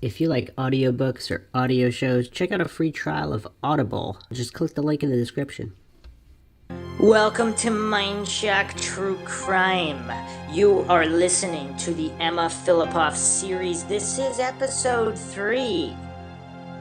If you like audiobooks or audio shows, check out a free trial of Audible. Just click the link in the description. Welcome to MINDSHOCK True Crime. You are listening to the Emma Fillipoff series. This is episode 3,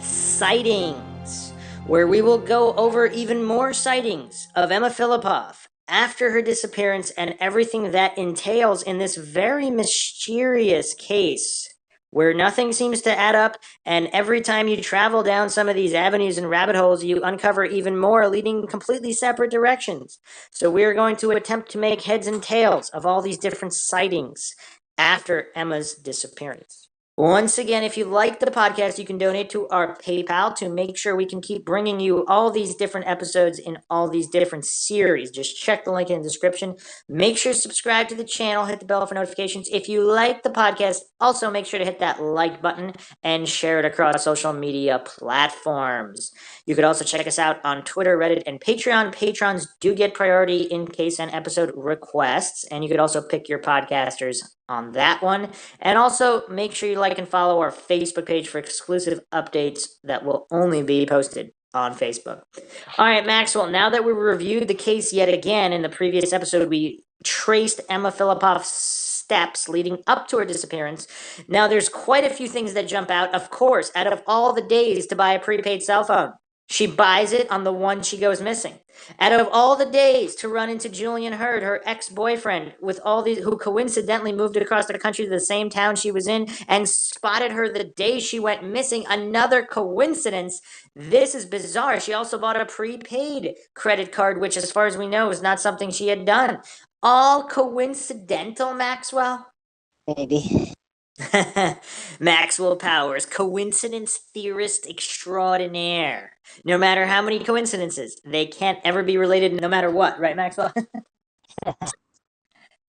Sightings, where we will go over even more sightings of Emma Fillipoff after her disappearance and everything that entails in this very mysterious case where nothing seems to add up, and every time you travel down some of these avenues and rabbit holes, you uncover even more leading in completely separate directions. So we're going to attempt to make heads and tails of all these different sightings after Emma's disappearance. Once again, if you like the podcast, you can donate to our PayPal to make sure we can keep bringing you all these different episodes in all these different series. Just check the link in the description. Make sure to subscribe to the channel, hit the bell for notifications. If you like the podcast, also make sure to hit that like button and share it across social media platforms. You could also check us out on Twitter, Reddit, and Patreon. Patrons do get priority in case an episode requests, and you could also pick your podcasters on that one. And also make sure you like and follow our Facebook page for exclusive updates that will only be posted on Facebook. All right, Maxwell, now that we reviewed the case yet again in the previous episode, we traced Emma Fillipoff's steps leading up to her disappearance. Now there's quite a few things that jump out. Of course, out of all the days to buy a prepaid cell phone, she buys it on the one she goes missing. Out of all the days to run into Julian Hurd, her ex-boyfriend, with all these who coincidentally moved across the country to the same town she was in and spotted her the day she went missing, another coincidence. This is bizarre. She also bought a prepaid credit card, which as far as we know is not something she had done. All coincidental, Maxwell? Maybe. Maxwell Powers, coincidence theorist extraordinaire. No matter how many coincidences, they can't ever be related no matter what, right, Maxwell?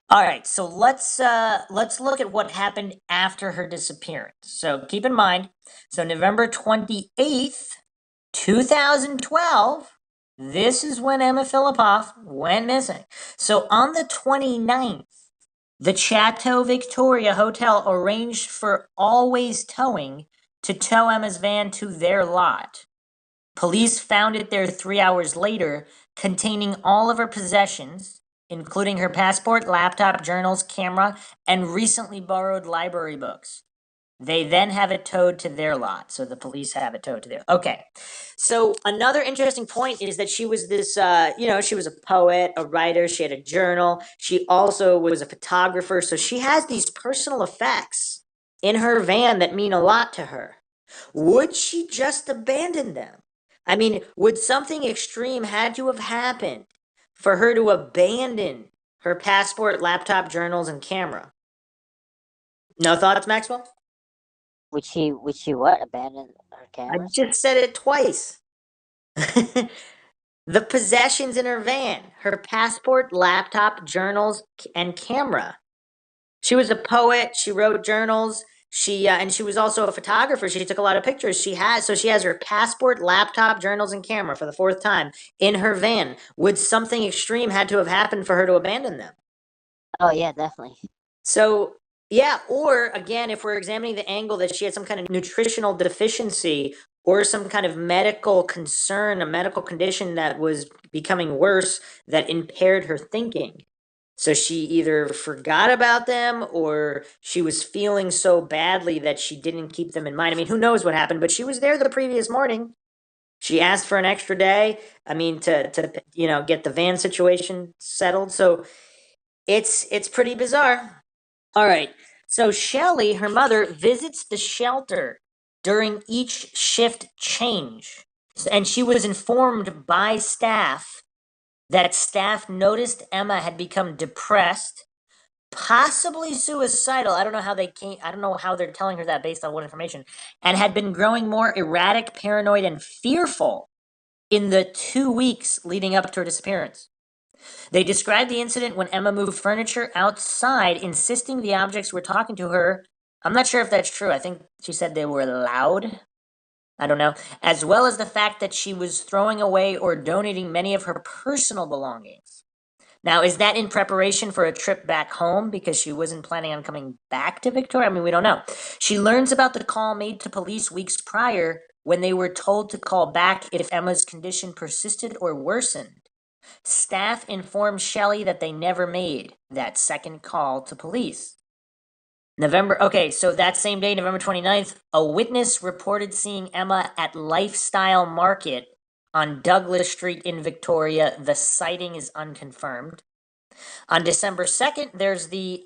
All right, so let's look at what happened after her disappearance. So keep in mind, so November 28th, 2012, this is when Emma Fillipoff went missing. So on the 29th, the Chateau Victoria Hotel arranged for Always Towing to tow Emma's van to their lot. Police found it there 3 hours later, containing all of her possessions, including her passport, laptop, journals, camera, and recently borrowed library books. They then have it towed to their lot. So the police have it towed to their. Okay. So another interesting point is that she was this, she was a poet, a writer. She had a journal. She also was a photographer. So she has these personal effects in her van that mean a lot to her. Would she just abandon them? I mean, would something extreme had to have happened for her to abandon her passport, laptop, journals, and camera? No thoughts, Maxwell? Would she what? Abandon her I cameras? just said it twice. The possessions in her van, her passport, laptop, journals, and camera. She was a poet. She wrote journals. And she was also a photographer. She took a lot of pictures. She has her passport, laptop, journals, and camera for the fourth time in her van. Would something extreme had to have happened for her to abandon them? Oh yeah, definitely. So, yeah, or again, if we're examining the angle that she had some kind of nutritional deficiency or some kind of medical concern, a medical condition that was becoming worse that impaired her thinking. So she either forgot about them or she was feeling so badly that she didn't keep them in mind. I mean, who knows what happened, but she was there the previous morning. She asked for an extra day, to get the van situation settled. So it's pretty bizarre. All right. So Shelley, her mother, visits the shelter during each shift change. And she was informed by staff that staff noticed Emma had become depressed, possibly suicidal. I don't know how they're telling her that based on what information, and had been growing more erratic, paranoid, and fearful in the 2 weeks leading up to her disappearance. They described the incident when Emma moved furniture outside, insisting the objects were talking to her. I'm not sure if that's true. I think she said they were loud. I don't know. As well as the fact that she was throwing away or donating many of her personal belongings. Now, is that in preparation for a trip back home because she wasn't planning on coming back to Victoria? I mean, we don't know. She learns about the call made to police weeks prior when they were told to call back if Emma's condition persisted or worsened. Staff informed Shelley that they never made that second call to police. Okay, so that same day, November 29th, a witness reported seeing Emma at Lifestyle Market on Douglas Street in Victoria. The sighting is unconfirmed. On December 2nd, there's the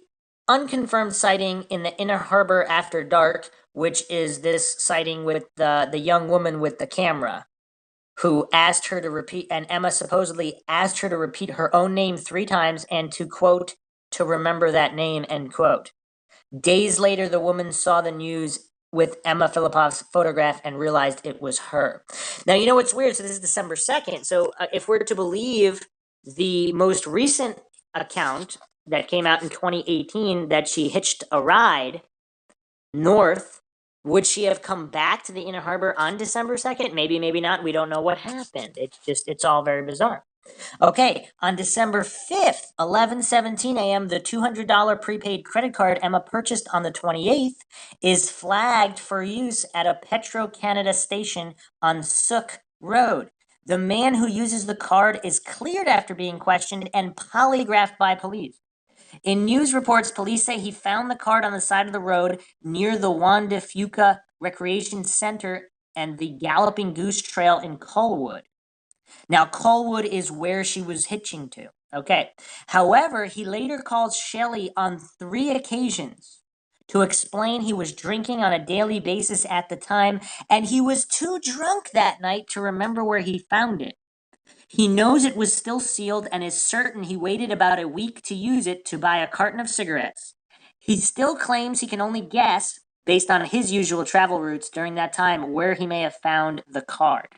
unconfirmed sighting in the Inner Harbor after dark, which is this sighting with the young woman with the camera who asked her to repeat, and Emma supposedly asked her to repeat her own name 3 times and to, quote, to remember that name, end quote. Days later, the woman saw the news with Emma Fillipoff's photograph and realized it was her. Now, you know what's weird? So this is December 2nd. So if we're to believe the most recent account that came out in 2018 that she hitched a ride north, would she have come back to the Inner Harbor on December 2nd? Maybe, maybe not. We don't know what happened. It's all very bizarre. Okay, on December 5th, 11:17 a.m., the $200 prepaid credit card Emma purchased on the 28th is flagged for use at a Petro-Canada station on Sook Road. The man who uses the card is cleared after being questioned and polygraphed by police. In news reports, police say he found the card on the side of the road near the Juan de Fuca Recreation Center and the Galloping Goose Trail in Colwood. Now, Colwood is where she was hitching to. Okay. However, he later called Shelley on 3 occasions to explain he was drinking on a daily basis at the time, and he was too drunk that night to remember where he found it. He knows it was still sealed and is certain he waited about a week to use it to buy a carton of cigarettes. He still claims he can only guess, based on his usual travel routes during that time, where he may have found the card.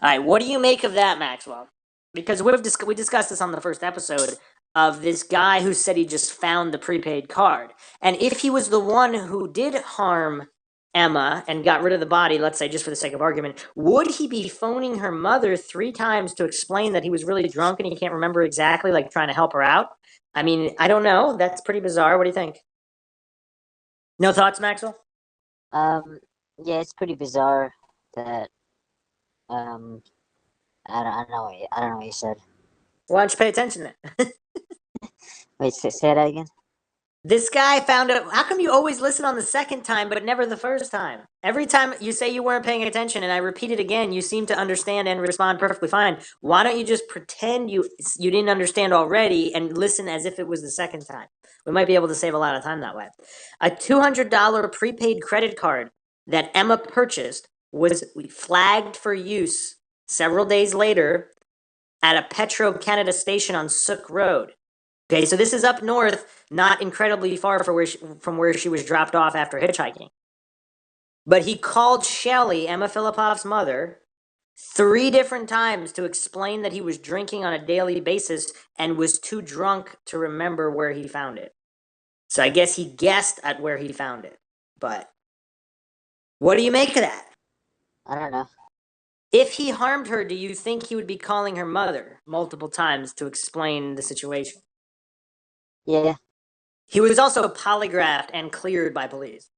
All right, what do you make of that, Maxwell? Because we discussed this on the first episode of this guy who said he just found the prepaid card. And if he was the one who did harm Emma and got rid of the body, let's say just for the sake of argument, would he be phoning her mother 3 times to explain that he was really drunk and he can't remember exactly, like trying to help her out? I mean, I don't know. That's pretty bizarre. What do you think? No thoughts, Maxwell? Yeah, it's pretty bizarre that I don't know what you said. Why don't you pay attention then? Wait, say that again. This guy found out. How come you always listen on the second time, but never the first time? Every time you say you weren't paying attention, and I repeat it again, you seem to understand and respond perfectly fine. Why don't you just pretend you didn't understand already and listen as if it was the second time? We might be able to save a lot of time that way. A $200 prepaid credit card that Emma purchased was flagged for use several days later at a Petro-Canada station on Sook Road. Okay, so this is up north, not incredibly far from where she was dropped off after hitchhiking. But he called Shelley, Emma Fillipoff's mother, 3 different times to explain that he was drinking on a daily basis and was too drunk to remember where he found it. So I guess he guessed at where he found it. But what do you make of that? I don't know. If he harmed her, do you think he would be calling her mother multiple times to explain the situation? Yeah. He was also polygraphed and cleared by police.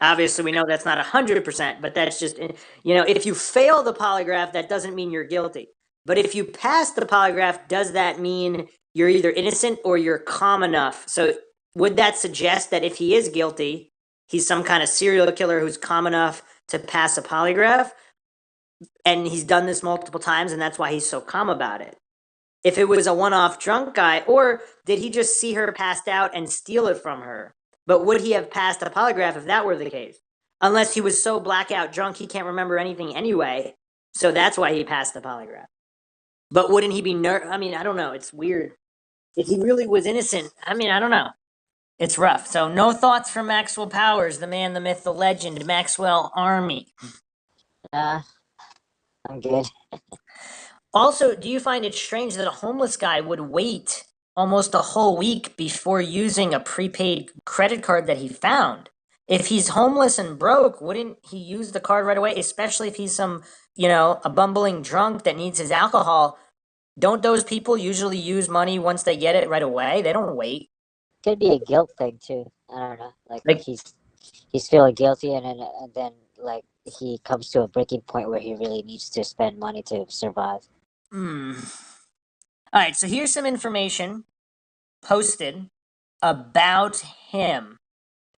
Obviously, we know that's not 100%, but that's just, if you fail the polygraph, that doesn't mean you're guilty. But if you pass the polygraph, does that mean you're either innocent or you're calm enough? So would that suggest that if he is guilty, he's some kind of serial killer who's calm enough to pass a polygraph? And he's done this multiple times, and that's why he's so calm about it. If it was a one-off drunk guy, or did he just see her passed out and steal it from her? But would he have passed a polygraph if that were the case? Unless he was so blackout drunk he can't remember anything anyway, so that's why he passed the polygraph. But wouldn't he be I mean, I don't know. It's weird. If he really was innocent, I mean, I don't know. It's rough. So no thoughts from Maxwell Powers, the man, the myth, the legend, Maxwell Army. I'm good. Also, do you find it strange that a homeless guy would wait almost a whole week before using a prepaid credit card that he found? If he's homeless and broke, wouldn't he use the card right away? Especially if he's a bumbling drunk that needs his alcohol. Don't those people usually use money once they get it right away? They don't wait. Could be a guilt thing too. I don't know. Like Like, he's feeling guilty, and then like he comes to a breaking point where he really needs to spend money to survive. All right, so here's some information posted about him.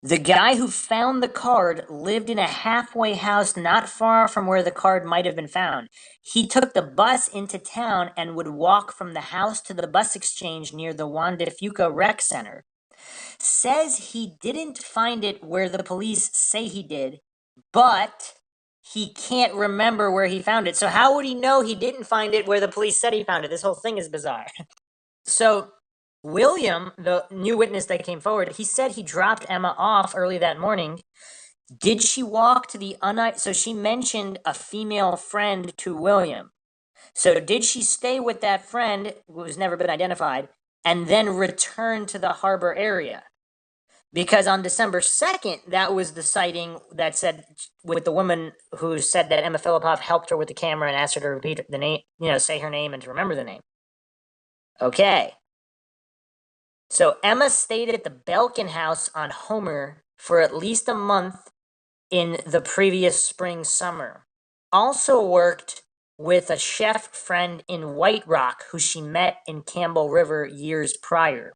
The guy who found the card lived in a halfway house not far from where the card might have been found. He took the bus into town and would walk from the house to the bus exchange near the Juan de Fuca Rec Center. Says he didn't find it where the police say he did, but he can't remember where he found it. So how would he know he didn't find it where the police said he found it? This whole thing is bizarre. So William, the new witness that came forward, he said he dropped Emma off early that morning. Did she walk to the so she mentioned a female friend to William. So did she stay with that friend, who's never been identified, and then return to the harbor area? Because on December 2nd, that was the sighting that said, with the woman who said that Emma Fillipoff helped her with the camera and asked her to repeat the name, say her name and to remember the name. Okay. So Emma stayed at the Belkin house on Homer for at least a month in the previous summer. Also worked with a chef friend in White Rock who she met in Campbell River years prior.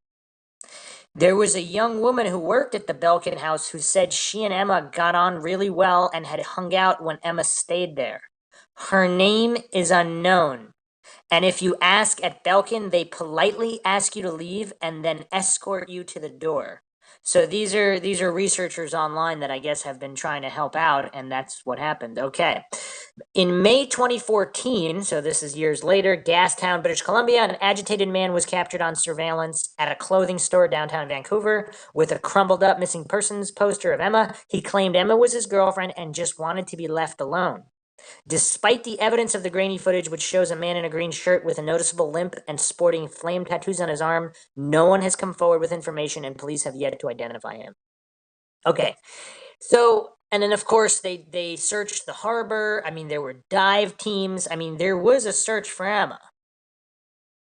There was a young woman who worked at the Belkin house who said she and Emma got on really well and had hung out when Emma stayed there. Her name is unknown. And if you ask at Belkin, they politely ask you to leave and then escort you to the door. So these are researchers online that I guess have been trying to help out, and that's what happened. Okay. In May 2014, so this is years later, Gastown, British Columbia, an agitated man was captured on surveillance at a clothing store downtown Vancouver with a crumbled up missing persons poster of Emma. He claimed Emma was his girlfriend and just wanted to be left alone. Despite the evidence of the grainy footage, which shows a man in a green shirt with a noticeable limp and sporting flame tattoos on his arm, no one has come forward with information and police have yet to identify him. Okay, so, and then of course they searched the harbor. I mean, there were dive teams. I mean, there was a search for Emma.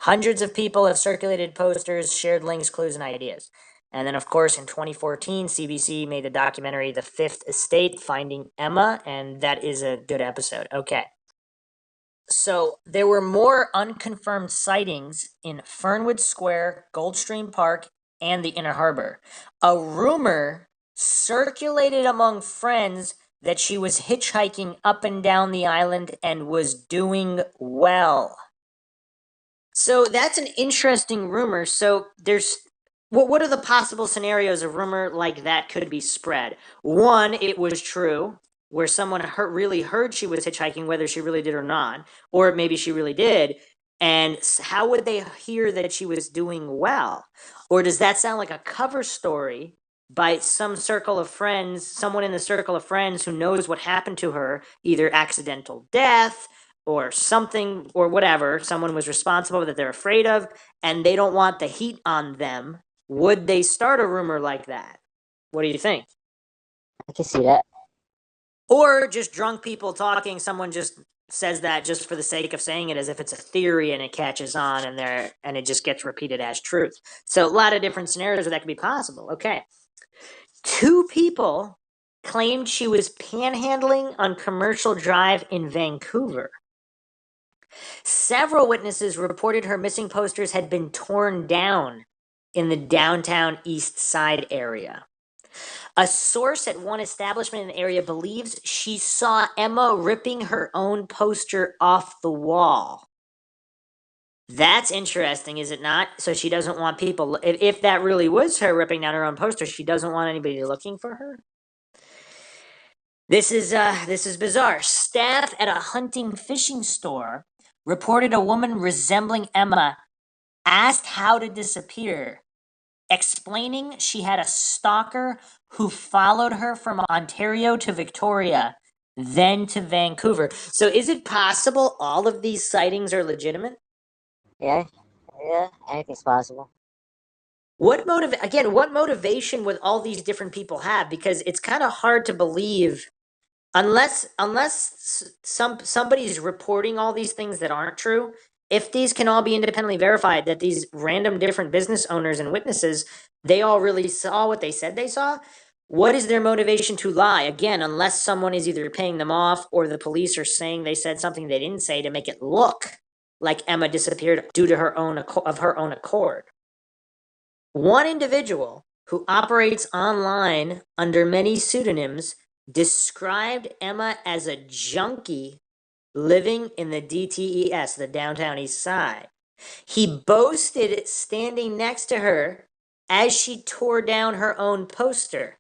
Hundreds of people have circulated posters, shared links, clues, and ideas. And then, of course, in 2014, CBC made the documentary The Fifth Estate, Finding Emma, and that is a good episode. Okay. So there were more unconfirmed sightings in Fernwood Square, Goldstream Park, and the Inner Harbor. A rumor circulated among friends that she was hitchhiking up and down the island and was doing well. So that's an interesting rumor. So there's what are the possible scenarios a rumor like that could be spread? One, it was true, where someone really heard she was hitchhiking, whether she really did or not, or maybe she really did. And how would they hear that she was doing well? Or does that sound like a cover story by some circle of friends, someone in the circle of friends who knows what happened to her, either accidental death, or something, or whatever, someone was responsible that they're afraid of, and they don't want the heat on them? Would they start a rumor like that? What do you think? I can see that. Or just drunk people talking, someone just says that just for the sake of saying it, as if it's a theory and it catches on and it just gets repeated as truth. So a lot of different scenarios where that could be possible. Okay. 2 people claimed she was panhandling on Commercial Drive in Vancouver. Several witnesses reported her missing posters had been torn down in the downtown East Side area. A source at one establishment in the area believes she saw Emma ripping her own poster off the wall. That's interesting, is it not? So she doesn't want people, if that really was her ripping down her own poster, she doesn't want anybody looking for her? This is bizarre. Staff at a hunting fishing store reported a woman resembling Emma asked how to disappear, explaining she had a stalker who followed her from Ontario to Victoria, then to Vancouver. So is it possible all of these sightings are legitimate? Yeah, anything's possible. What motivation would all these different people have? Because it's kind of hard to believe unless somebody's reporting all these things that aren't true. if these can all be independently verified, that these random different business owners and witnesses, they all really saw what they said they saw, what is their motivation to lie? Again, unless someone is either paying them off or the police are saying they said something they didn't say to make it look like Emma disappeared due to her own accord. One individual who operates online under many pseudonyms described Emma as a junkie living in the DTES, the Downtown East Side. He boasted standing next to her as she tore down her own poster,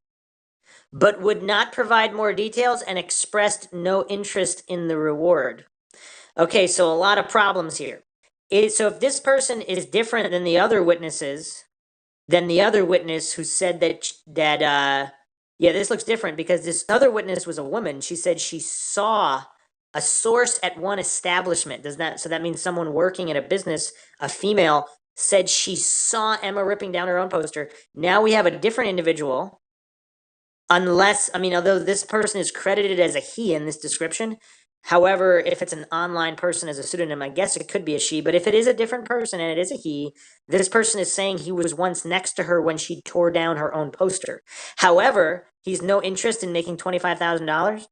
but would not provide more details and expressed no interest in the reward. Okay, so a lot of problems here. So if this person is different than the other witnesses, then the other witness who said this looks different because this other witness was a woman. She said she saw a source at one establishment. So that means someone working at a business, a female, said she saw Emma ripping down her own poster. Now we have a different individual. Although this person is credited as a he in this description, however, if it's an online person as a pseudonym, I guess it could be a she, but if it is a different person and it is a he, this person is saying he was once next to her when she tore down her own poster. However, he's no interest in making $25,000.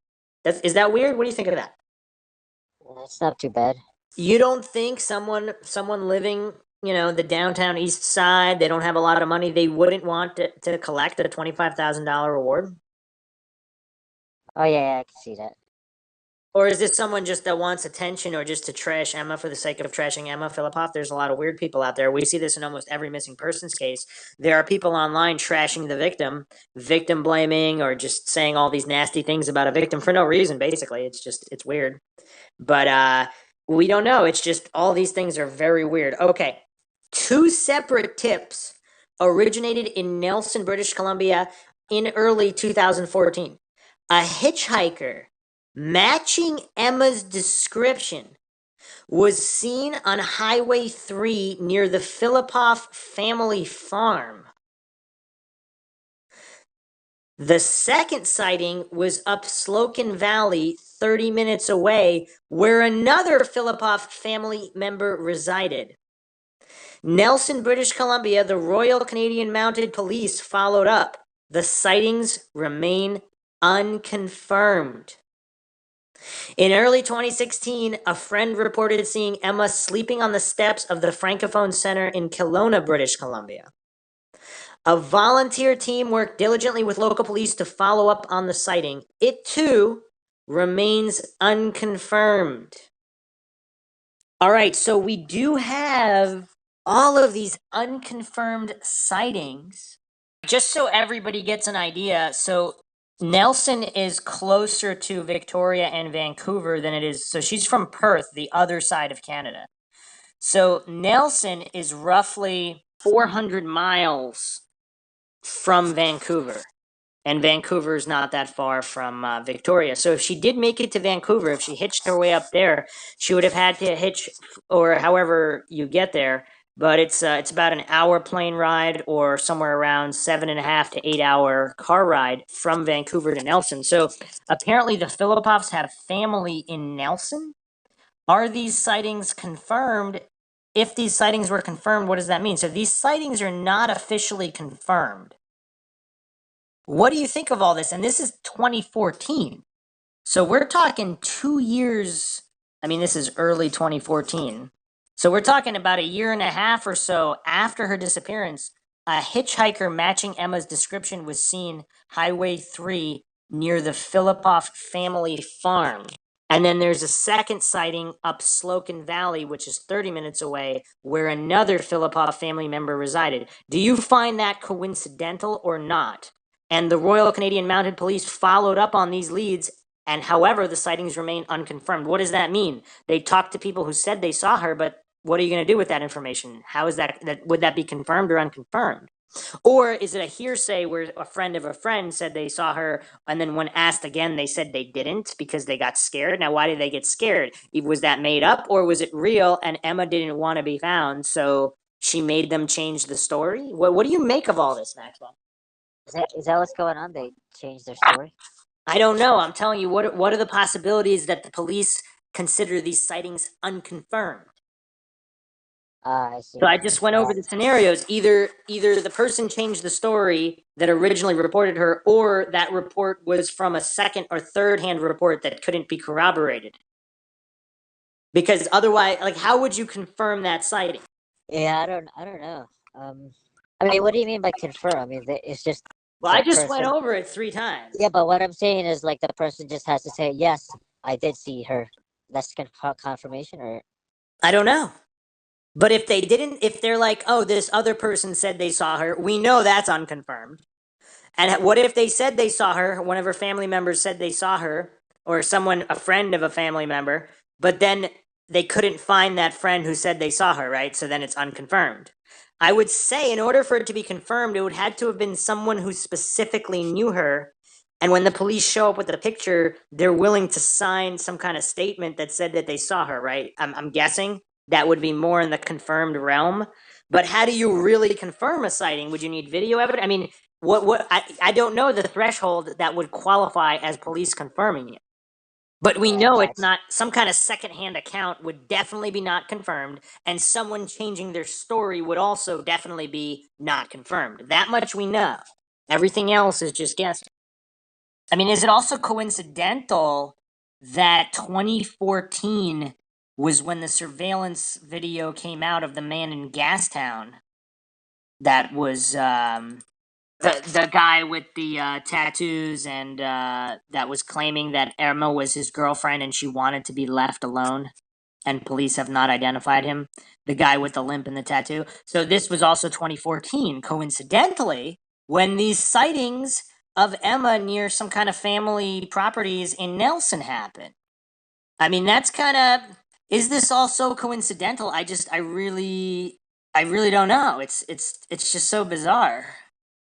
Is that weird? What do you think of that? That's not too bad. You don't think someone living, the downtown east side, they don't have a lot of money, they wouldn't want to collect a $25,000 reward? Oh yeah, I can see that. Or is this someone just that wants attention or just to trash Emma for the sake of trashing Emma Fillipoff? There's a lot of weird people out there. We see this in almost every missing persons case. There are people online trashing the victim blaming, or just saying all these nasty things about a victim for no reason, basically. It's weird. But we don't know. It's just all these things are very weird. Okay. 2 separate tips originated in Nelson, British Columbia in early 2014. A hitchhiker matching Emma's description was seen on Highway 3 near the Fillipoff family farm. The second sighting was up Slocan Valley, 30 minutes away, where another Fillipoff family member resided. Nelson, British Columbia, the Royal Canadian Mounted Police followed up. The sightings remain unconfirmed. In early 2016, a friend reported seeing Emma sleeping on the steps of the Francophone Center in Kelowna, British Columbia. A volunteer team worked diligently with local police to follow up on the sighting. It, too, remains unconfirmed. All right, so we do have all of these unconfirmed sightings. Just so everybody gets an idea, so Nelson is closer to Victoria and Vancouver than it is. So she's from Perth, the other side of Canada. So Nelson is roughly 400 miles from Vancouver. And Vancouver is not that far from Victoria. So if she did make it to Vancouver, if she hitched her way up there, she would have had to hitch, or however you get there. But it's about an hour plane ride, or somewhere around 7.5 to 8 hour car ride from Vancouver to Nelson. So apparently the Fillipoffs have family in Nelson. Are these sightings confirmed? If these sightings were confirmed, what does that mean? So these sightings are not officially confirmed. What do you think of all this? And this is 2014. So we're talking 2 years. This is early 2014. So we're talking about a year and a half or so after her disappearance. A hitchhiker matching Emma's description was seen Highway 3 near the Fillipoff family farm. And then there's a second sighting up Slocan Valley, which is 30 minutes away, where another Fillipoff family member resided. Do you find that coincidental or not? And the Royal Canadian Mounted Police followed up on these leads, and however, the sightings remain unconfirmed. What does that mean? They talked to people who said they saw her, but what are you going to do with that information? How is that would that be confirmed or unconfirmed? Or is it a hearsay where a friend of a friend said they saw her, and then when asked again, they said they didn't because they got scared? Now, why did they get scared? Was that made up, or was it real and Emma didn't want to be found, so she made them change the story? What do you make of all this, Maxwell? Is that what's going on? They changed their story? I don't know. I'm telling you, what are the possibilities that the police consider these sightings unconfirmed? I see. So I just went over Um, the scenarios. Either the person changed the story that originally reported her, or that report was from a second or third hand report that couldn't be corroborated. Because otherwise, like, how would you confirm that sighting? yeah, I don't know. I mean, what do you mean by confirm? I mean, it's just Well, I the just went person. over it 3 times. Yeah, but what I'm saying is like the person just has to say, yes, I did see her. That's confirmation, or I don't know. But if they didn't, if they're like, oh, this other person said they saw her, we know that's unconfirmed. And what if they said they saw her, one of her family members said they saw her, or someone, a friend of a family member, but then they couldn't find that friend who said they saw her, right? So then it's unconfirmed. I would say, in order for it to be confirmed, it would had to have been someone who specifically knew her. And when the police show up with the picture, they're willing to sign some kind of statement that said that they saw her, right? I'm guessing that would be more in the confirmed realm. But how do you really confirm a sighting? Would you need video evidence? I mean, what I don't know the threshold that would qualify as police confirming it. But we yeah, know it's gotcha. not, some kind of secondhand account would definitely be not confirmed, and someone changing their story would also definitely be not confirmed. That much we know. Everything else is just guessing. I mean, is it also coincidental that 2014 was when the surveillance video came out of the man in Gastown that was the guy with the tattoos and that was claiming that Emma was his girlfriend and she wanted to be left alone, and police have not identified him. The guy with the limp and the tattoo. So this was also 2014, coincidentally, when these sightings of Emma near some kind of family properties in Nelson happened. I mean, that's kind of. Is this also coincidental? I really don't know. It's just so bizarre.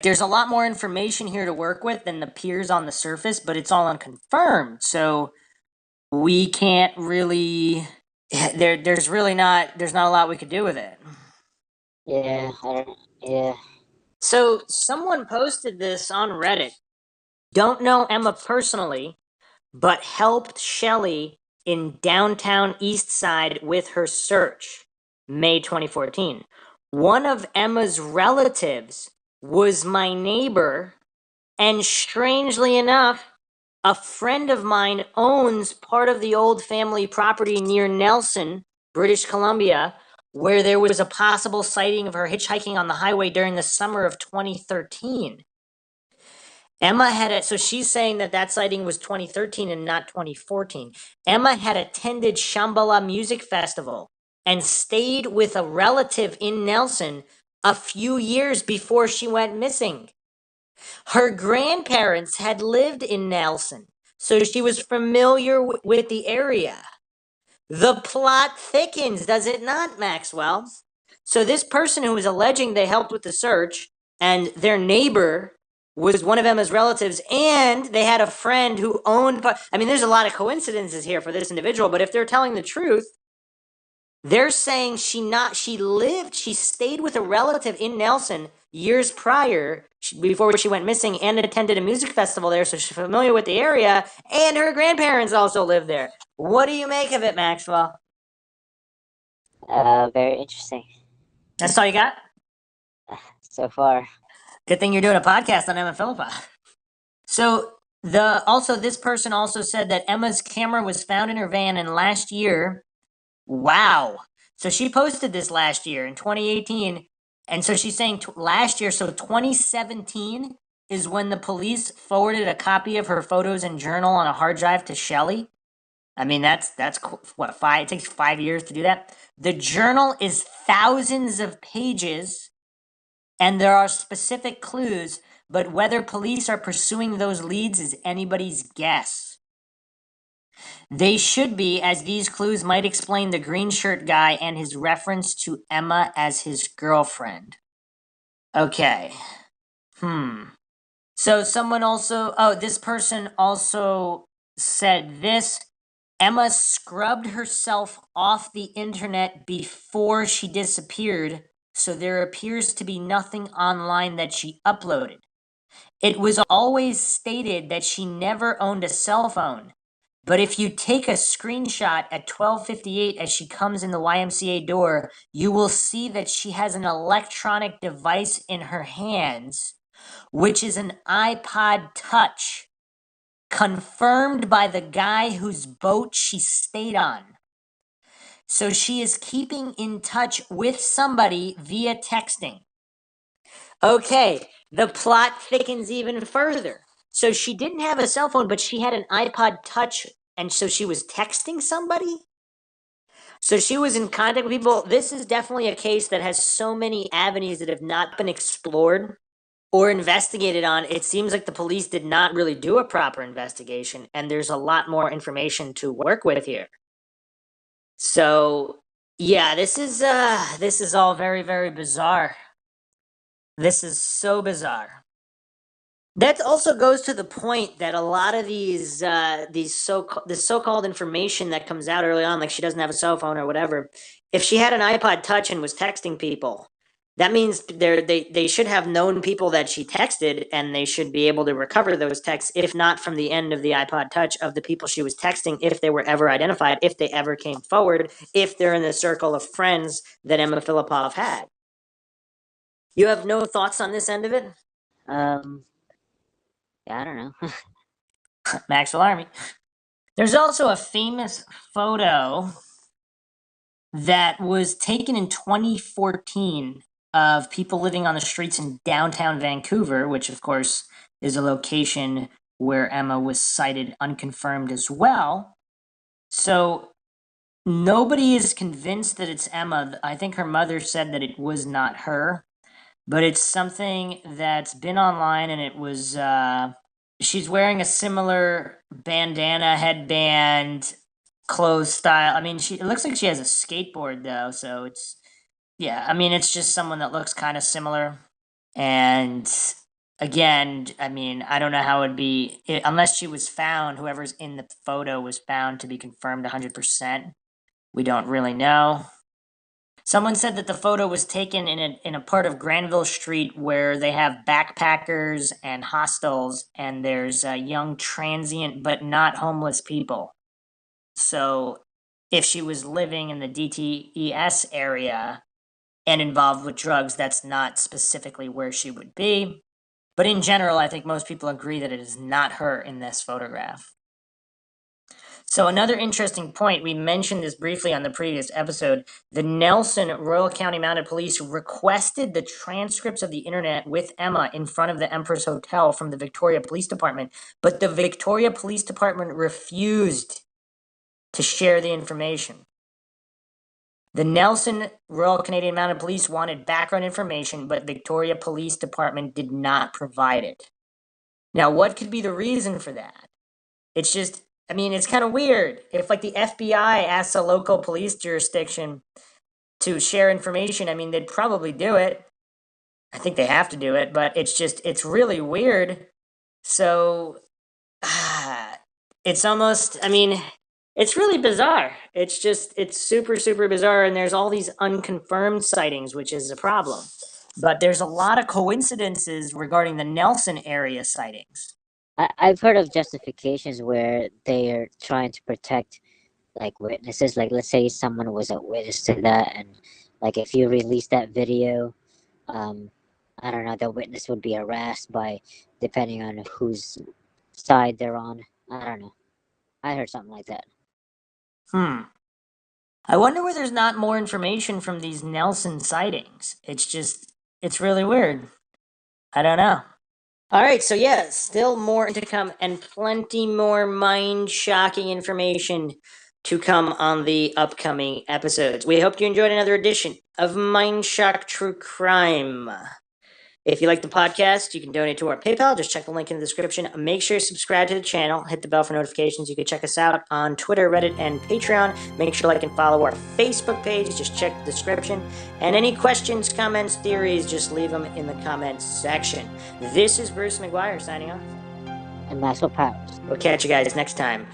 There's a lot more information here to work with than appears on the surface, but it's all unconfirmed. So we can't really there's not a lot we could do with it. Yeah, I don't. Yeah, So someone posted this on Reddit. Don't know Emma personally, but helped Shelley in downtown East Side with her search. May 2014. One of Emma's relatives was my neighbor. And strangely enough, a friend of mine owns part of the old family property near Nelson, British Columbia, where there was a possible sighting of her hitchhiking on the highway during the summer of 2013. Emma had it, so she's saying that that sighting was 2013 and not 2014. Emma had attended Shambhala Music Festival and stayed with a relative in Nelson a few years before she went missing. Her grandparents had lived in Nelson, so she was familiar with the area. The plot thickens, does it not, Maxwell? So this person who was alleging they helped with the search and their neighbor was one of Emma's relatives, and they had a friend who owned. I mean, there's a lot of coincidences here for this individual, but if they're telling the truth, they're saying she stayed with a relative in Nelson years prior, before she went missing, and attended a music festival there, so she's familiar with the area, and her grandparents also live there. What do you make of it, Maxwell? very interesting That's all you got? so far. Good thing you're doing a podcast on Emma Fillipoff. So this person also said that Emma's camera was found in her van, and last year. Wow. So she posted this last year in 2018. And so she's saying last year, so 2017 is when the police forwarded a copy of her photos and journal on a hard drive to Shelley. I mean, that's what, five? It takes 5 years to do that. The journal is thousands of pages, and there are specific clues, but whether police are pursuing those leads is anybody's guess. They should be, as these clues might explain the green shirt guy and his reference to Emma as his girlfriend. Okay. So someone also, this person also said this. Emma scrubbed herself off the internet before she disappeared, so there appears to be nothing online that she uploaded. It was always stated that she never owned a cell phone. But if you take a screenshot at 12:58 as she comes in the YMCA door, you will see that she has an electronic device in her hands, which is an iPod Touch, confirmed by the guy whose boat she stayed on. So she is keeping in touch with somebody via texting. Okay, the plot thickens even further. So she didn't have a cell phone, but she had an iPod Touch, and so she was texting somebody? So she was in contact with people. This is definitely a case that has so many avenues that have not been explored or investigated on. It seems like the police did not really do a proper investigation, and there's a lot more information to work with here. So, yeah, this is all very, very bizarre. This is so bizarre. That also goes to the point that a lot of this so-called information that comes out early on, like she doesn't have a cell phone or whatever, if she had an iPod Touch and was texting people, that means they should have known people that she texted, and they should be able to recover those texts, if not from the end of the iPod Touch, of the people she was texting, if they were ever identified, if they ever came forward, if they're in the circle of friends that Emma Fillipoff had. You have no thoughts on this end of it? Yeah, I don't know. Maxwell Army. There's also a famous photo that was taken in 2014 of people living on the streets in downtown Vancouver, which of course is a location where Emma was sighted unconfirmed as well. So nobody is convinced that it's Emma. I think her mother said that it was not her, but it's something that's been online, and it was she's wearing a similar bandana, headband, clothes style. I mean, it looks like she has a skateboard though, so it's, yeah, I mean, it's just someone that looks kind of similar. And again, I mean, I don't know how it'd be unless she was found, whoever's in the photo was found to be confirmed 100%. We don't really know. Someone said that the photo was taken in a part of Granville Street where they have backpackers and hostels, and there's young transient but not homeless people. So if she was living in the DTES area and involved with drugs, that's not specifically where she would be. But in general, I think most people agree that it is not her in this photograph. So another interesting point, we mentioned this briefly on the previous episode, the Nelson Royal County Mounted Police requested the transcripts of the internet with Emma in front of the Empress Hotel from the Victoria Police Department, but the Victoria Police Department refused to share the information. The Nelson Royal Canadian Mounted Police wanted background information, but Victoria Police Department did not provide it. Now, what could be the reason for that? It's just, I mean, it's kind of weird. If, like, the FBI asks a local police jurisdiction to share information, I mean, they'd probably do it. I think they have to do it, but it's just, it's really weird. So, it's almost, I mean, it's really bizarre. It's just, it's super, super bizarre, and there's all these unconfirmed sightings, which is a problem. But there's a lot of coincidences regarding the Nelson area sightings. I've heard of justifications where they are trying to protect, like, witnesses. Like, let's say someone was a witness to that, and, like, if you release that video, I don't know, the witness would be harassed by, depending on whose side they're on. I don't know. I heard something like that. I wonder where there's not more information from these Nelson sightings. It's just, it's really weird. I don't know. All right, so yeah, still more to come, and plenty more mind-shocking information to come on the upcoming episodes. We hope you enjoyed another edition of MindShock True Crime. If you like the podcast, you can donate to our PayPal. Just check the link in the description. Make sure you subscribe to the channel. Hit the bell for notifications. You can check us out on Twitter, Reddit, and Patreon. Make sure to like and follow our Facebook page. Just check the description. And any questions, comments, theories, just leave them in the comments section. This is Bruce McGuire signing off. And Maxwell Powers. We'll catch you guys next time.